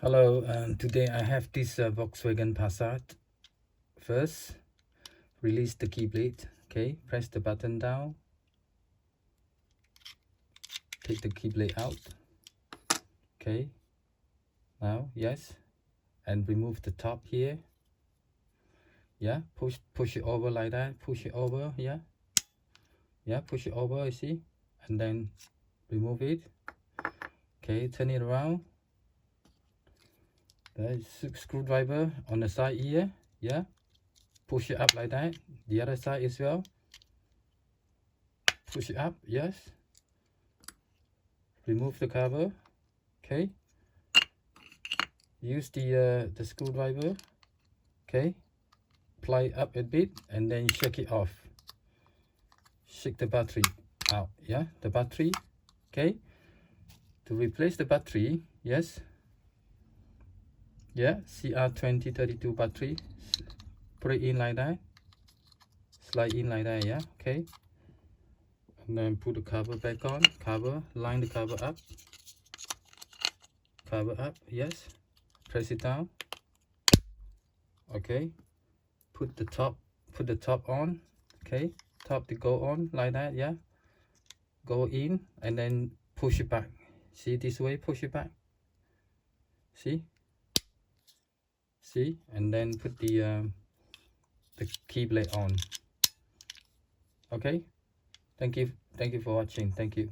Hello, today I have this Volkswagen Passat. First, release the key blade. Okay, press the button down. Take the key blade out. Okay, now yes, and remove the top here. Yeah, push it over like that. Push it over. Yeah, push it over. You see, and then remove it. Okay, turn it around. There's screwdriver on the side here. Yeah, push it up like that. The other side as well. Push it up. Yes. Remove the cover. Okay. Use the screwdriver. Okay. Apply it up a bit and then shake it off. Shake the battery out. Yeah, the battery. Okay. To replace the battery, yes. Yeah, CR2025 battery. Put it in like that. Slide in like that. Yeah. Okay. And then put the cover back on. Cover. Line the cover up. Cover up. Yes. Press it down. Okay. Put the top on. Okay. Top to go on like that. Yeah. Go in and then push it back. See, this way, push it back. See, and then put the key blade on. Okay. Thank you for watching. Thank you.